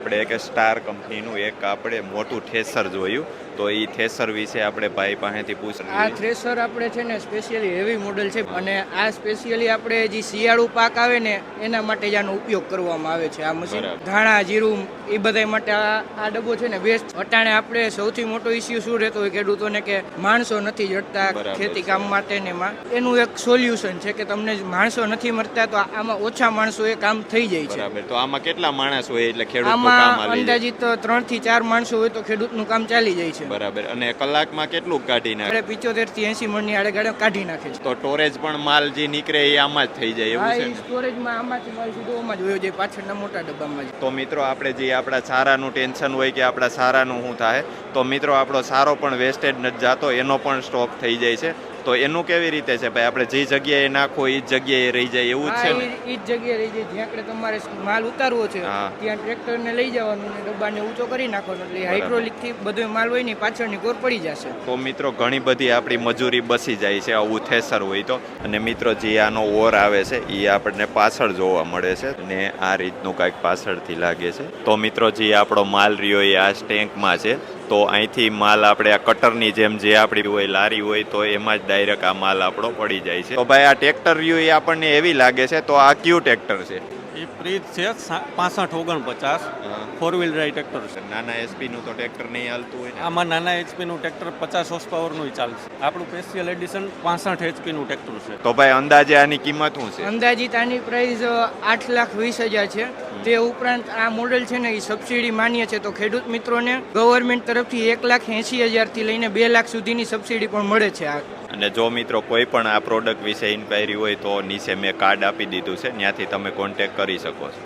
આપણે એક સ્ટાર કંપનીનું એક આપણે મોટું થ્રેસર જોયું, તો એ થ્રેસર વિશે આપણે ભાઈ પાસેથી પૂછ્યું. આ થ્રેસર આપણે છે ને સ્પેશિયલી હેવી મોડલ છે અને આ સ્પેશિયલી આપણે જે શિયાળુ પાક આવે ને એના માટે જ આનો ઉપયોગ કરવામાં આવે છે. આ મશીન બરાબર. ધાણા જીરું એ બધા માટે આ ડબ્બો છે ને બેસ્ટ. અટાણે આપણે સૌથી મોટો ઇસ્યુ શું રહેતો હોય ખેડૂતોને કે માણસો નથી જડતા બરાબર ખેતી છે. કામ માટે ને એમાં એનું એક સોલ્યુશન છે કે તમને માણસો નથી મળતા તો આમાં ઓછા માણસો એ કામ થઈ જાય છે. બરાબર. તો આમાં કેટલા માણસ હોય એટલે ખેડૂત કામ આમાં આવી જાય? અંદાજિત 3 થી 4 માણસો હોય તો ખેડૂતનું કામ ચાલી જાય છે. બરાબર. અને કલાકમાં કેટલું કાઢી નાખે? આપણે 75 થી 80 મણની આડે કાઢી નાખે છે. તો સ્ટોરેજ પણ માલ જે નીકળે એ આમાં જ થઈ જાય હા, એવું છે એ ને? સ્ટોરેજમાં આમાંથી માલ સીધો આમાં જ વયો જાય પાછળના મોટા ડબ્બામાં જ. તો મિત્રો આપણે જે આપણા સારાનું ટેન્શન હોય કે આપણા સારાનું શું થાય, તો મિત્રો આપણો સારો પણ વેસ્ટેજ નથી જતો, એનો પણ સ્ટોક થઈ જાય છે. તો એનું કેવી રીતે છે ભાઈ? આપણે જે જગ્યાએ નાખો એ જ જગ્યાએ રહી જાય એવું જ હા, છે ને? એ જ જગ્યાએ રહી જાય. જ્યાં આપણે તમારે માલ ઉતારવો છે હા. ત્યાં ટ્રેક્ટરને લઈ જવાનું ને ડબ્બાને ઊંચો કરી નાખવાનો એટલે બરાબર. હાઇડ્રોલિક થી બધો માલ હોય ને પાછળની કોર પડી જશે. તો મિત્રો ઘણી બધી આપણી મજૂરી બસી જાય છે આવું થેસર હોય તો. અને મિત્રો જે આનો ઓર આવે છે એ આપણને પાછળ જોવા મળે છે અને આ રીતનું કાંઈક પાછળથી લાગે છે. તો મિત્રો જે આપણો માલ રહ્યો એ આ સ્ટેન્કમાં છે. તો અહીંથી માલ આપણે આ કટરની જેમ જે આપણી હોય લારી હોય તો એમાં જ ડાયરેક્ટ આ માલ આપણો પડી જાય છે. તો ભાઈ આ ટ્રેક્ટર રહ્યું એ આપણને એવી લાગે છે, તો આ કયું ટ્રેક્ટર છે? એ પ્રીત છે 6549 4 વ્હીલ ડ્રાઈવ ટ્રેક્ટર છે. નાના એસપી નું તો ટ્રેક્ટર નહીં હાલતું હોય ને? આમાં નાના એચપીનું ટ્રેક્ટર 50 હોર્સ પાવરનું ચાલશે. આપણું સ્પેશિયલ એડિશન 65 એચપીનું ટ્રેક્ટર છે. તો ભાઈ અંદાજે આની કિંમત શું છે? અંદાજિત આની પ્રાઇસ 8,20,000 છે. તે ઉપરાંત આ મોડેલ છે ને એ સબસિડી માન્ય છે, તો ખેડૂત મિત્રોને ગવર્મેન્ટ તરફથી 1,80,000 થી લઈને 2 લાખ સુધીની સબસિડી પણ મળે છે. અને જો મિત્રો કોઈ પણ આ પ્રોડક્ટ વિશે ઇન્ક્વાયરી હોય તો નીચે મેં કાર્ડ આપી દીધું છે, ત્યાંથી તમે કોન્ટેક્ટ કરી શકો છો.